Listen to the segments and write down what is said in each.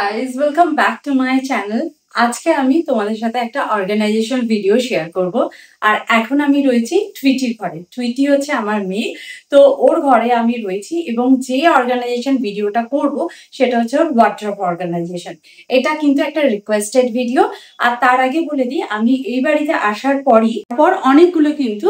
Guys, welcome back to my channel. আজকে আমি তোমাদের সাথে একটা অর্গানাইজেশন ভিডিও শেয়ার করব। আর এখন আমি রয়েছি টুইটির ঘরে। টুইটি হচ্ছে আমার মেয়ে, তো ওর ঘরে আমি রয়েছি এবং যে অর্গানাইজেশন ভিডিওটা করব সেটা হচ্ছে ওর ওয়ার্ড্রব অর্গানাইজেশন। এটা কিন্তু একটা রিকোয়েস্টেড ভিডিও। আর তার আগে বলে দিই, আমি এই বাড়িতে আসার পর অনেকগুলো কিন্তু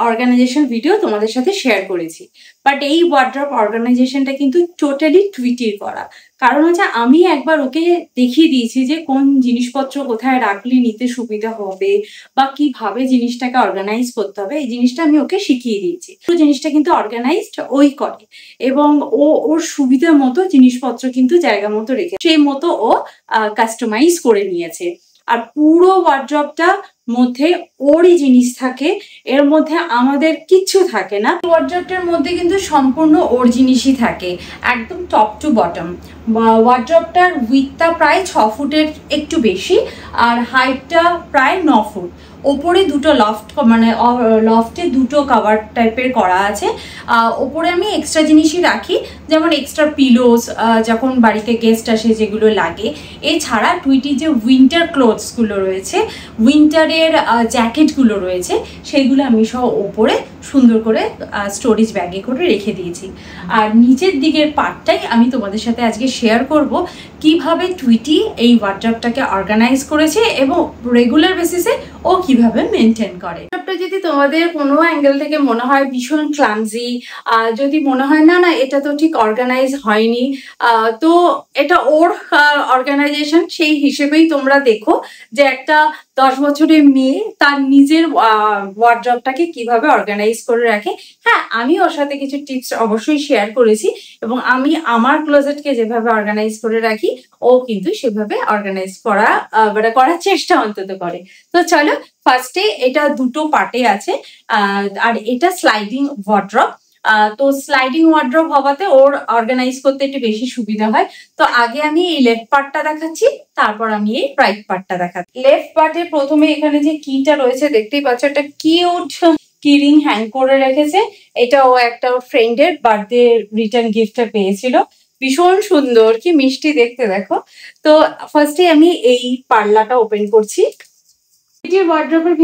অর্গানাইজেশন ভিডিও তোমাদের সাথে শেয়ার করেছি, বাট এই ওয়ার্ড্রব অর্গানাইজেশনটা কিন্তু টোটালি টুইটির করা। কারণ হচ্ছে আমি একবার ওকে দেখিয়ে দিয়েছি যে কোন জিনিসপত্র কোথায় রাখলে নিতে সুবিধা হবে বা কিভাবে জিনিসটাকে অর্গানাইজ করতে হবে, এই জিনিসটা আমি ওকে শিখিয়ে দিয়েছি। তো জিনিসটা কিন্তু অর্গানাইজড ওই করে এবং ওর সুবিধা মতো জিনিসপত্র কিন্তু জায়গা মতো রেখে সেই মতো ও কাস্টমাইজ করে নিয়েছে। আর পুরো ওয়ার্ড্রবটা মধ্যে ওরই জিনিস থাকে, এর মধ্যে আমাদের কিচ্ছু থাকে না। ওয়ার্ড্রবটার মধ্যে কিন্তু সম্পূর্ণ ওর জিনিসই থাকে, একদম টপ টু বটম। ওয়ার্ড্রবটার উইথটা প্রায় 6 ফুটের একটু বেশি আর হাইটটা প্রায় 9 ফুট। ওপরে দুটো লফট, মানে লফটে দুটো কাভার টাইপের করা আছে। ওপরে আমি এক্সট্রা জিনিসই রাখি, যেমন এক্সট্রা পিলোস যখন বাড়িতে গেস্ট আসে যেগুলো লাগে। এছাড়া টুইটি যে উইন্টার ক্লোথসগুলো রয়েছে, উইন্টারের জ্যাকেটগুলো রয়েছে, সেইগুলো আমি সহ ওপরে সুন্দর করে স্টোরেজ ব্যাগে করে রেখে দিয়েছি। আর নিচের দিকের পার্টটাই আমি তোমাদের সাথে আজকে শেয়ার করব কিভাবে টুইটি এই ওয়ার্ড্রবটাকে অর্গানাইজ করেছে এবং রেগুলার বেসিসে ও কিভাবে মেনটেন করে। যদি তোমাদের কোনো অ্যাঙ্গেল থেকে মনে হয় ভীষণ ক্লামজি, যদি মনে হয় না না এটা তো ঠিক অর্গানাইজ হয়নি, তো এটা ওর অর্গানাইজেশন, সেই হিসেবেই তোমরা দেখো যে একটা 10 বছরের মেয়ে তার নিজের ওয়ার্ড্রবটাকে কিভাবে অর্গানাইজ করে রাখে। হ্যাঁ, আমি ওর সাথে কিছু টিপস অবশ্যই শেয়ার করেছি এবং আমি আমার ক্লোজেটকে যেভাবে অর্গানাইজ করে রাখি ও কিন্তু সেভাবে অর্গানাইজ করার চেষ্টা অন্তত করে। তো চলো, ফার্স্টে এটা দুটো পার্টে আছে আর এটা স্লাইডিং ওয়ার্ড্রব। তো স্লাইডিং ওয়ার্ড্রব হওয়াতে ওর অর্গানাইজ করতে একটু বেশি সুবিধা হয়। তো আগে আমি এই লেফট পার্টটা দেখাচ্ছি, তারপর আমি এই রাইট পার্টটা দেখাচ্ছি। লেফট পার্টে প্রথমে এখানে যে কিটা রয়েছে দেখতেই পাচ্ছ, একটা কিউট কিরিং হ্যাং করে রেখেছে। এটা ও একটা ওর ফ্রেন্ডের বার্থডে রিটার্ন গিফটটা পেয়েছিল। ভীষণ সুন্দর, কি মিষ্টি দেখতে দেখো। তো ফার্স্টে আমি এই পার্লাটা ওপেন করছি। টুইটি ওয়ার্ড্রবের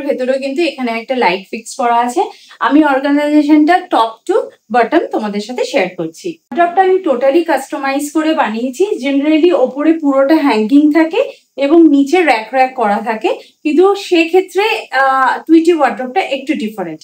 ভেতরেও কিন্তু এখানে একটা লাইট ফিক্স করা আছে। আমি অর্গানাইজেশনটা টপ টু বটম তোমাদের সাথে শেয়ার করছি। ওয়ার্ড্রবটা আমি টোটালি কাস্টমাইজ করে বানিয়েছি। জেনারেলি ওপরে পুরোটা হ্যাঙ্গিং থাকে এবং নিচে র্যাক করা থাকে, কিন্তু সেক্ষেত্রে টুইটি ওয়ার্ড্রবটা একটু ডিফারেন্ট।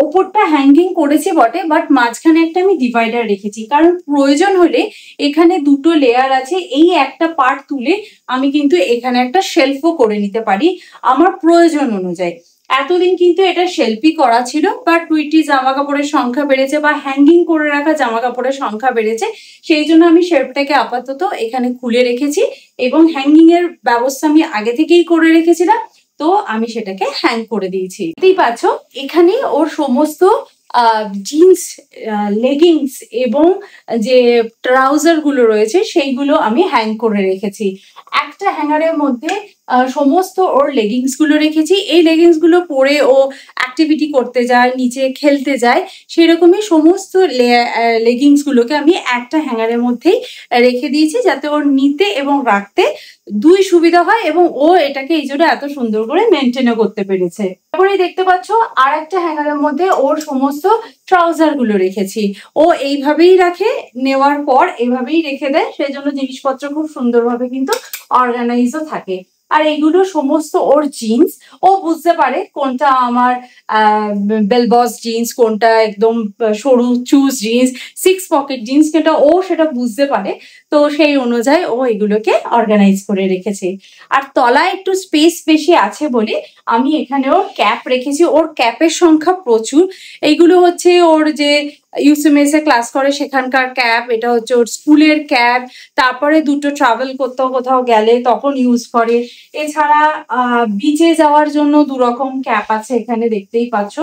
ওপরটা হ্যাঙ্গিং করেছি বটে, বাট মাঝখানে একটা আমি ডিভাইডার রেখেছি, কারণ প্রয়োজন হলে এখানে দুটো লেয়ার আছে, এই একটা পার্ট তুলে আমি কিন্তু এখানে একটা শেলফও করে নিতে পারি আমার প্রয়োজন অনুযায়ী। এতদিন কিন্তু এটা শেলফই করা ছিল, বাট টুইটি জামা কাপড়ের সংখ্যা বেড়েছে বা হ্যাঙ্গিং করে রাখা জামা কাপড়ের সংখ্যা বেড়েছে, সেই জন্য আমি শেলফটাকে আপাতত এখানে খুলে রেখেছি এবং হ্যাঙ্গিং এর ব্যবস্থা আমি আগে থেকেই করে রেখেছিলাম, তো আমি সেটাকে হ্যাং করে দিয়েছি। দেখতেই পাচ্ছ এখানে ওর সমস্ত জিন্স, লেগিংস এবং যে ট্রাউজার গুলো রয়েছে সেইগুলো আমি হ্যাং করে রেখেছি। একটা হ্যাঙ্গারের মধ্যে সমস্ত ওর লেগিংস গুলো রেখেছি। এই লেগিংস গুলো পরে ও অ্যাক্টিভিটি করতে যায়, নিচে খেলতে যায়, সেরকমই সমস্ত লেগিংস গুলোকে আমি একটা হ্যাঙ্গারের মধ্যেই রেখে দিয়েছি, যাতে ওর নিতে এবং রাখতে দুই সুবিধা হয় এবং ও এটাকে এই জন্য এত সুন্দর করে মেনটেনও করতে পেরেছে। তারপরে দেখতে পাচ্ছ আর একটা হ্যাঙ্গারের মধ্যে ওর সমস্ত ট্রাউজার গুলো রেখেছি। ও এইভাবেই রাখে, নেওয়ার পর এভাবেই রেখে দেয়, সেই জন্য জিনিসপত্র খুব সুন্দরভাবে কিন্তু অর্গানাইজও থাকে। আর এগুলো সমস্ত ওর জিন্স, ও বুঝতে পারে কোনটা আমার বেলবস জিন্স, কোনটা একদম সরু চুজ জিন্স, 6 পকেট জিন্স, ও সেটা বুঝতে পারে। তো সেই অনুযায়ী ও এগুলোকে অর্গানাইজ করে রেখেছে। আর তলায় একটু স্পেস বেশি আছে বলে আমি এখানে ওর ক্যাপ রেখেছি। ওর ক্যাপের সংখ্যা প্রচুর। এইগুলো হচ্ছে ওর যে ইউসিএমএস এ ক্লাস করে সেখানকার ক্যাপ, এটা হচ্ছে ওর স্কুলের ক্যাপ, তারপরে দুটো ট্রাভেল কোথাও গেলে তখন ইউজ করে। এছাড়া বিচে যাওয়ার জন্য 2 রকম ক্যাপ আছে, এখানে দেখতেই পাচ্ছ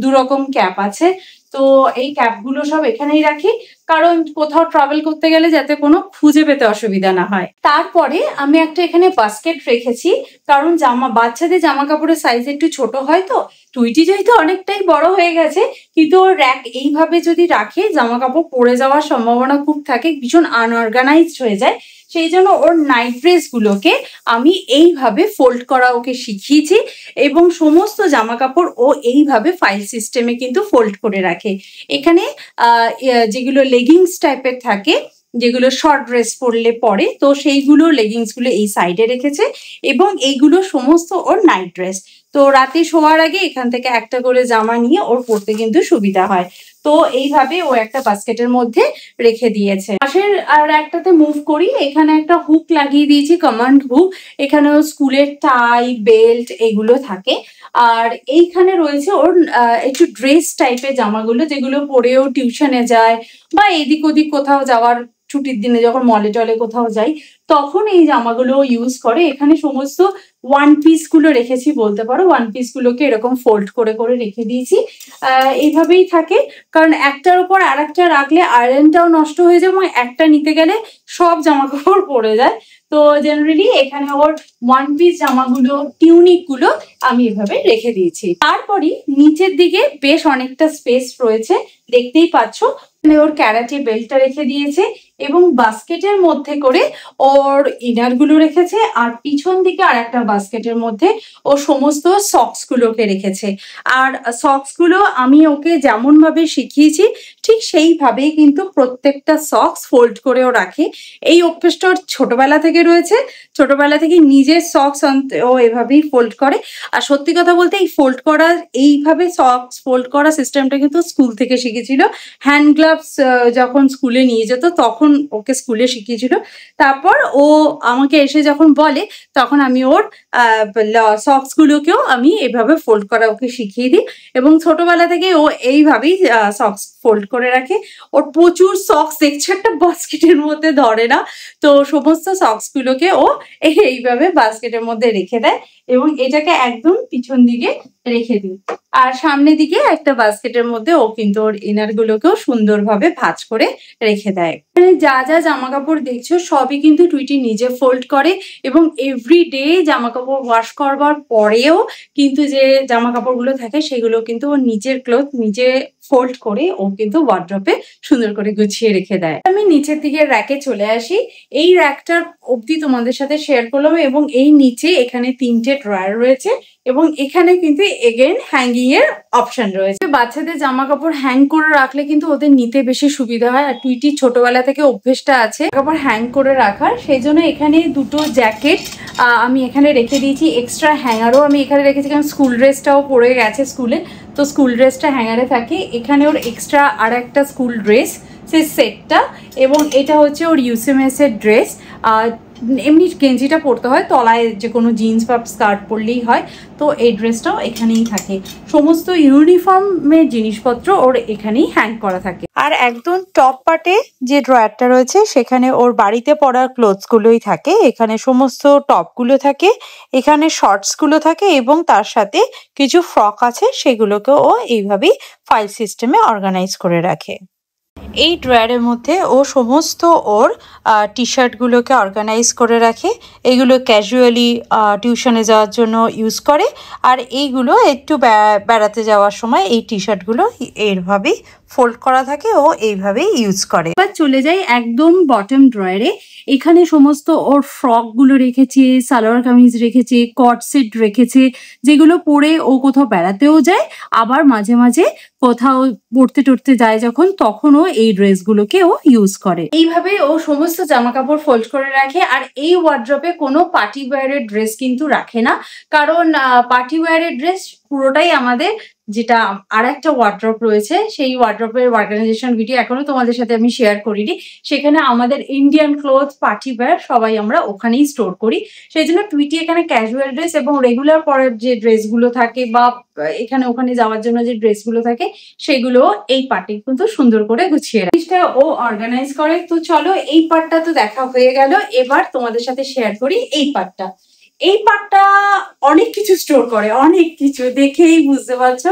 2 রকম ক্যাপ আছে। তো তো এই ক্যাপগুলো সব এখানেই রাখি, কারণ কোথাও ট্রাভেল করতে গেলে যাতে কোনো খুঁজে পেতে অসুবিধা না হয়। তারপরে আমি একটা এখানে বাস্কেট রেখেছি, কারণ বাচ্চাদের জামা কাপড়ের সাইজ একটু ছোট হয়, তো টুইটি যেহেতু অনেকটাই বড় হয়ে গেছে, কিন্তু ওর র্যাক এইভাবে যদি রাখে জামা কাপড় পরে যাওয়ার সম্ভাবনা খুব থাকে, ভীষণ আনঅর্গানাইজড হয়ে যায়। সেই জন্য ওর নাইট ড্রেসগুলোকে আমি এইভাবে ফোল্ড করা ওকে শিখিয়েছি, এবং সমস্ত জামা কাপড় ও এইভাবে ফাইল সিস্টেমে কিন্তু ফোল্ড করে রাখে। এখানে যেগুলো লেগিংস টাইপের থাকে, যেগুলো শর্ট ড্রেস পরলে পরে, তো সেইগুলো লেগিংসগুলো এই সাইডে রেখেছে, এবং এইগুলো সমস্ত ওর নাইট ড্রেস। তো রাতে শোয়ার আগে এখান থেকে একটা করে জামা নিয়ে ওর পরতে কিন্তু সুবিধা হয়। তো এইভাবে ও একটা বাস্কেটের মধ্যে রেখে দিয়েছে। পাশের আর একটাতে মুভ করি, এখানে একটা হুক লাগিয়ে দিয়েছি, কমান্ড হুক। এখানে ওর স্কুলের টাই, বেল্ট এগুলো থাকে। আর এইখানে রয়েছে ওর একটু ড্রেস টাইপের জামাগুলো, যেগুলো পরেও টিউশনে যায় বা এদিক ওদিক কোথাও যাওয়ার, ছুটির দিনে যখন মলে টলে কোথাও যাই তখন এই জামাগুলো ইউজ করে। এখানে সমস্ত ওয়ান পিস গুলো রেখেছি বলতে পারো, ওয়ান পিস গুলোকে এরকম ফোল্ড করে করে রেখে দিয়েছি। এইভাবেই থাকে, কারণ একটার উপর আর একটা রাখলে আয়রনটাও নষ্ট হয়ে যায়, এবং একটা নিতে গেলে সব জামা কাপড় পরে যায়। তো জেনারেলি এখানে ওর ওয়ান পিস জামাগুলো, টিউনিক গুলো আমি এভাবে রেখে দিয়েছি। তারপরে নিচের দিকে বেশ অনেকটা স্পেস রয়েছে, দেখতেই পাচ্ছ। ওর ক্যারাটে বেল্টটা রেখে দিয়েছে, এবং বাস্কেটের মধ্যে করে ওর ইনার গুলো রেখেছে, আর পিছন দিকে আর একটা বাস্কেটের মধ্যে ও সমস্ত সক্স গুলোকে রেখেছে। আর সক্স গুলো আমি ওকে যেমন ভাবে শিখিয়েছি ঠিক সেইভাবেই কিন্তু প্রত্যেকটা সক্স ফোল্ড করেও রাখে। এই অভ্যেসটা ওর ছোটবেলা থেকে রয়েছে, ছোটবেলা থেকে নিজের সক্স ও এভাবেই ফোল্ড করে। আর সত্যি কথা বলতে এই ফোল্ড করার, এইভাবে সক্স ফোল্ড করা সিস্টেমটা কিন্তু স্কুল থেকে শিখেছিল। হ্যান্ড গ্লাভস যখন স্কুলে নিয়ে যেত তখন ওকে স্কুলে শিখিয়েছিল। তারপর ও আমাকে এসে যখন বলে, তখন আমি ওর সক্স গুলোকেও আমি এভাবে ফোল্ড করা ওকে শিখিয়ে দিই, এবং ছোটবেলা থেকে ও এইভাবেই সক্স ফোল্ড করে রাখে। ওর প্রচুর সক্স, দেখছে একটা বাস্কেটের মধ্যে ধরে না, তো সমস্ত সক্স গুলোকে ও এইভাবে বাস্কেটের মধ্যে রেখে দেয়, এবং এটাকে একদম পিছন দিকে রেখে দিই। আর সামনের দিকে একটা বাস্কেটের মধ্যে ও কিন্তু ওর ইনার গুলোকেও সুন্দরভাবে ভাঁজ করে রেখে দেয়। এখানে যা যা জামা কাপড় দেখছো সবই কিন্তু টুইটি নিজে ফোল্ড করে, এবং এভরিডে জামা কাপড় ওয়াশ করবার পরেও কিন্তু যে জামা কাপড়গুলো থাকে সেগুলো কিন্তু ও নিজের ক্লথ নিজে ফোল্ড করে ও কিন্তু ওয়ার্ড্রপে সুন্দর করে গুছিয়ে রেখে দেয়। আমি নিচের দিকে র্যাকে চলে আসি। এই র্যাকটার অবধি তোমাদের সাথে শেয়ার করলাম, এবং এই নিচে এখানে 3টে ড্রয়ার রয়েছে, এবং এখানে কিন্তু এগেন হ্যাঙ্গিং এর অপশন রয়েছে। বাচ্চাদের জামা কাপড় হ্যাং করে রাখলে কিন্তু ওদের নিতে বেশি সুবিধা হয়, আর টুইটির ছোটবেলা থেকে অভ্যেসটা আছে কাপড় হ্যাং করে রাখার, সেই জন্য এখানে দুটো জ্যাকেট আমি এখানে রেখে দিয়েছি। এক্সট্রা হ্যাঙ্গারও আমি এখানে রেখেছি, কারণ স্কুল ড্রেসটাও পরে গেছে স্কুলে, তো স্কুল ড্রেসটা হ্যাঙ্গারে থাকে। এখানে ওর এক্সট্রা আর একটা স্কুল ড্রেস, সেই সেটটা, এবং এটা হচ্ছে ওর ইউসিএমএস এর ড্রেস। এমনি গেঞ্জিটা পরতে হয়, তলায় যে কোনো জিন্স বা স্কার্ট পরলেই হয়, তো এই ড্রেসটাও এখানেই থাকে। সমস্ত ইউনিফর্মের জিনিসপত্র ওর এখানেই হ্যাং করা থাকে। আর একদম টপ পার্টে যে ড্রয়ারটা রয়েছে সেখানে ওর বাড়িতে পরার ক্লোথসগুলোই থাকে। এখানে সমস্ত টপগুলো থাকে, এখানে শর্টসগুলো থাকে, এবং তার সাথে কিছু ফ্রক আছে, সেগুলোকে ও এইভাবেই ফাইল সিস্টেমে অর্গানাইজ করে রাখে। এই ড্রয়ারের মধ্যে ও সমস্ত ওর টি শার্টগুলোকে অর্গানাইজ করে রাখে। এগুলো ক্যাজুয়ালি টিউশনে যাওয়ার জন্য ইউজ করে, আর এইগুলো একটু বেড়াতে যাওয়ার সময় এই টি শার্টগুলো এইভাবেই ফোল্ড করা থাকে ও এইভাবেই ইউজ করে। এবার চলে যাই একদম বটম ড্রয়ারে। এখানে সমস্ত ওর ফ্রকগুলো রেখেছে, সালোয়ার কামিজ রেখেছে, কট সেট রেখেছে, যেগুলো পরে ও কোথাও বেড়াতেও যায়, আবার মাঝে মাঝে কোথাও পড়তে টড়তে যায় যখন, তখনও এই ড্রেসগুলোকে ও ইউজ করে। এইভাবে ও সমস্ত জামা কাপড় ফোল্ড করে রাখে। আর এই ওয়ার্ড্রপে কোনো পার্টি ওয়্যারের ড্রেস কিন্তু রাখে না, কারণ পার্টি ওয়্যারের ড্রেস পুরোটাই আমাদের, যেটা আর একটা ওয়ার্ড্রপ রয়েছে, সেই ওয়ার্ড্রপের অর্গানাইজেশন ভিডিও এখনো তোমাদের সাথে আমি শেয়ার করিনি। সেখানে আমাদের ইন্ডিয়ান ক্লোথ, পার্টি ওয়্যার সবাই আমরা ওখানেই স্টোর করি। সেই জন্য টুইটি এখানে ক্যাজুয়াল ড্রেস এবং রেগুলার পরের যে ড্রেসগুলো থাকে, বা এখানে ওখানে যাওয়ার জন্য যে ড্রেসগুলো থাকে, সেগুলো এই পার্টে কিন্তু সুন্দর করে গুছিয়ে রাখে, ও অর্গানাইজ করে। তো চলো, এই পার্টটা তো দেখা হয়ে গেল, এবার তোমাদের সাথে শেয়ার করি এই পার্টটা। এই পার্টটা অনেক কিছু স্টোর করে, অনেক কিছু, দেখেই বুঝতে পারছো।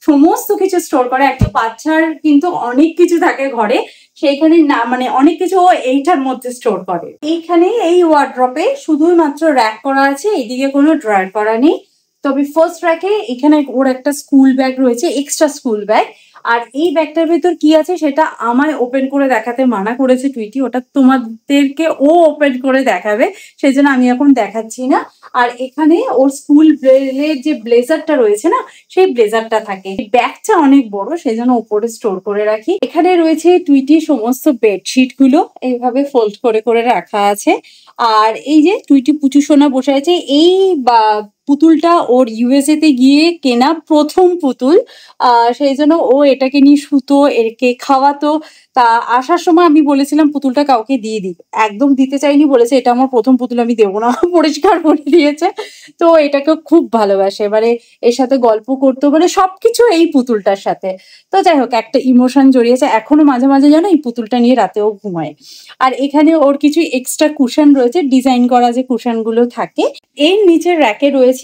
সমস্ত কিছু স্টোর করে। একটা বাচ্চার কিন্তু অনেক কিছু থাকে ঘরে, সেইখানে না মানে অনেক কিছু ও এইটার মধ্যে স্টোর করে। এইখানে এই ওয়ার্ড্রপে শুধুমাত্র র্যাক করা আছে, এইদিকে কোনো ড্রয়ার করা নেই। তবে ফার্স্ট র্যাকে এখানে ওর একটা স্কুল ব্যাগ রয়েছে, এক্সট্রা স্কুল ব্যাগ। আর এই ব্যাগটার ভেতর কি আছে সেটা আমায় ওপেন করে দেখাতে মানা করেছে টুইটি, ওটা তোমাদেরকে ও ওপেন করে দেখাবে, সেই জন্য আমি এখন দেখাচ্ছি না। আর এখানে ওর স্কুল যে ব্লেজারটা রয়েছে না, সেই ব্লেজারটা থাকে। ব্যাগটা অনেক বড়, সেই জন্য উপরে স্টোর করে রাখি। এখানে রয়েছে টুইটি সমস্ত বেডশিট গুলো এইভাবে ফোল্ড করে করে রাখা আছে। আর এই যে টুইটি পুচু সোনা বসে আছে, এই পুতুলটা ওর ইউএসএ তে গিয়ে কেনা প্রথম পুতুল। সেই জন্য ও এটাকে নিয়ে শুতো, একে খাওয়াতো। তা আসার সময় আমি বলেছিলাম পুতুলটা কাউকে দিয়ে দিই, একদম দিতে চাইনি, বলেছে এটা আমার প্রথম পুতুল, আমি দেবো না, পরিষ্কার করে দিয়েছে। তো এটাকে খুব ভালোবাসে, এবারে এর সাথে গল্প করতো, মানে সবকিছু এই পুতুলটার সাথে। তো যাই হোক, একটা ইমোশন জড়িয়েছে, এখনো মাঝে মাঝে যেন এই পুতুলটা নিয়ে রাতেও ঘুমায়। আর এখানে ওর কিছু এক্সট্রা কুশন রয়েছে, ডিজাইন করা যে কুশন গুলো থাকে। এর নিচের র্যাকে রয়েছে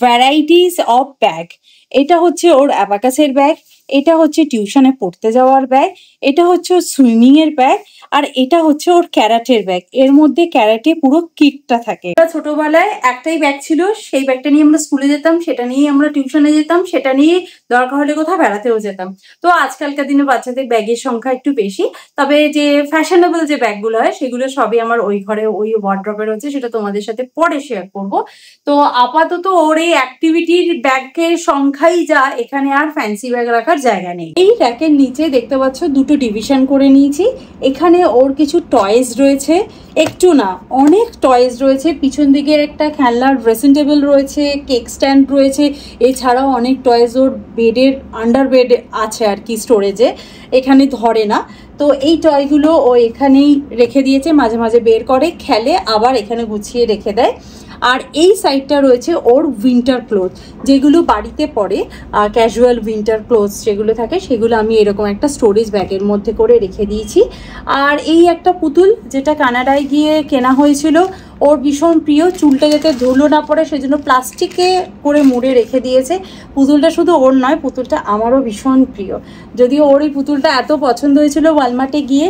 ভ্যারাইটিস অফ ব্যাগ। এটা হচ্ছে ওর অ্যাবাকাসের ব্যাগ, এটা হচ্ছে টিউশনে পড়তে যাওয়ার ব্যাগ, এটা হচ্ছে ওর সুইমিং এর ব্যাগ, আর এটা হচ্ছে ওর ক্যারাটের ব্যাগ। এর মধ্যে ক্যারাটে পুরো কিটটা থাকে। ছোটবেলায় একটাই ব্যাগ ছিল, সেই ব্যাগটা নিয়ে আমরা স্কুলে যেতাম, সেটা নিয়ে আমরা টিউশনে যেতাম, সেটা নিয়ে দরকার হলে কোথাও বেড়াতেও যেতাম। তো আজকালকার দিনে বাচ্চাদের ব্যাগের সংখ্যা একটু বেশি, তবে যে ফ্যাশনেবল যে ব্যাগগুলো হয় সেগুলো সবই আমার ওই ঘরে ওই ওয়ার্ড্রপে রয়েছে, সেটা তোমাদের সাথে পরে শেয়ার করব। তো আপাতত ওর এই অ্যাক্টিভিটির ব্যাগের সংখ্যাই যা, এখানে আর ফ্যান্সি ব্যাগ রাখার জায়গা নেই। এই র্যাকের নিচে দেখতে পাচ্ছ দুটো ডিভিশন করে নিয়েছি। এখানে ওর কিছু টয়েস রয়েছে, একটু না অনেক টয়েস রয়েছে। পিছন দিকে একটা খেলনার ড্রেসিং টেবিল রয়েছে, কেক স্ট্যান্ড রয়েছে, এছাড়াও অনেক টয়েস ওর বেডের আন্ডার বেড আছে আর কি, স্টোরেজে, এখানে ধরে না। তো এই টয়গুলো ও এখানেই রেখে দিয়েছে, মাঝে মাঝে বের করে খেলে, আবার এখানে গুছিয়ে রেখে দেয়। আর এই সাইডটা রয়েছে ওর উইন্টার ক্লোথ, যেগুলো বাড়িতে পরে ক্যাজুয়াল উইন্টার ক্লোথস যেগুলো থাকে, সেগুলো আমি এরকম একটা স্টোরেজ ব্যাগের মধ্যে করে রেখে দিয়েছি। আর এই একটা পুতুল, যেটা কানাডায় গিয়ে কেনা হয়েছিল, ওর ভীষণ প্রিয়, চুলটা যাতে ধুলো না পড়ে সেজন্য প্লাস্টিকে করে মুড়ে রেখে দিয়েছে। পুতুলটা শুধু ওর নয়, পুতুলটা আমারও ভীষণ প্রিয়। যদিও ওর এই পুতুলটা এত পছন্দ হয়েছিল ওয়ালমার্টে গিয়ে,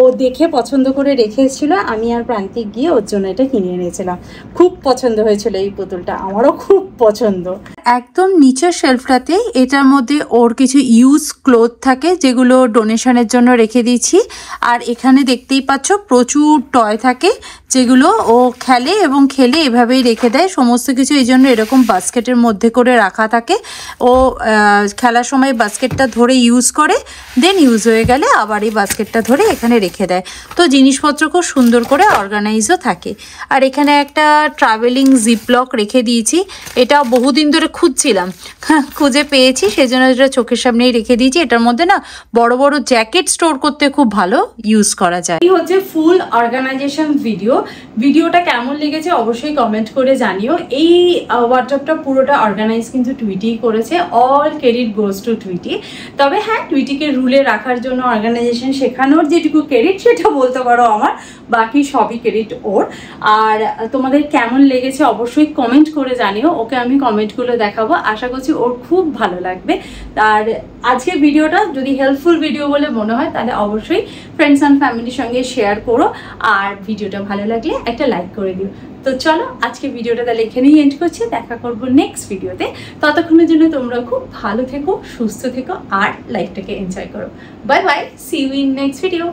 ও দেখে পছন্দ করে রেখে এসেছিলো, আমি আর প্রান্তিক গিয়ে ওর জন্য এটা কিনে এনেছিলাম। খুব পছন্দ হয়েছিল এই পুতুলটা, আমারও খুব পছন্দ। একদম নিচের শেলফটাতে এটার মধ্যে ওর কিছু ইউজ ক্লোথ থাকে, যেগুলো ডোনেশনের জন্য রেখে দিয়েছি। আর এখানে দেখতেই পাচ্ছ প্রচুর টয় থাকে, যেগুলো ও খেলে এবং খেলে এভাবেই রেখে দেয় সমস্ত কিছু। এই জন্য এরকম বাস্কেটের মধ্যে করে রাখা থাকে। ও খেলার সময় বাস্কেটটা ধরে ইউজ করে, দেন ইউজ হয়ে গেলে আবার এই বাস্কেটটা ধরে এখানে রেখে দেয়। তো জিনিসপত্র খুব সুন্দর করে অর্গানাইজও থাকে। আর এখানে একটা ট্রাভেলিং জিপলক রেখে দিয়েছি, এটা বহুদিন ধরে খুঁজছিলাম, খুঁজে পেয়েছি, সেই জন্য এটা চোখের সামনেই রেখে দিয়েছি। এটার মধ্যে না বড় বড় জ্যাকেট স্টোর করতে খুব ভালো ইউজ করা যায়। এই হচ্ছে ফুল অর্গানাইজেশন ভিডিওটা কেমন লেগেছে অবশ্যই কমেন্ট করে জানিও। এই ওয়ার্ড্রপটা পুরোটা অর্গানাইজ কিন্তু টুইটি করেছে, all credit goes to Tweety. তবে হ্যাঁ, টুইটিকে রুলে রাখার জন্য অর্গানাইজেশন শেখানোর যেটুকু ক্রেডিট সেটা বলতে পারো আমার, বাকি সবই ক্রেডিট ওর। আর তোমাদের কেমন লেগেছে অবশ্যই কমেন্ট করে জানিও, ওকে আমি কমেন্টগুলো দেখাবো, আশা করছি ওর খুব ভালো লাগবে। আর আজকের ভিডিওটা যদি হেল্পফুল ভিডিও বলে মনে হয় তাহলে অবশ্যই ফ্রেন্ডস অ্যান্ড ফ্যামিলির সঙ্গে শেয়ার করো, আর ভিডিওটা ভালো লাগলে একটা লাইক করে দিও। তো চলো আজকে ভিডিওটা তাহলে এখানেই এন্ড করছি, দেখা করবো নেক্সট ভিডিওতে। ততক্ষণের জন্য তোমরা খুব ভালো থেকো, সুস্থ থেকো, আর লাইফটাকে এনজয় করো। Bye bye, see you in next video.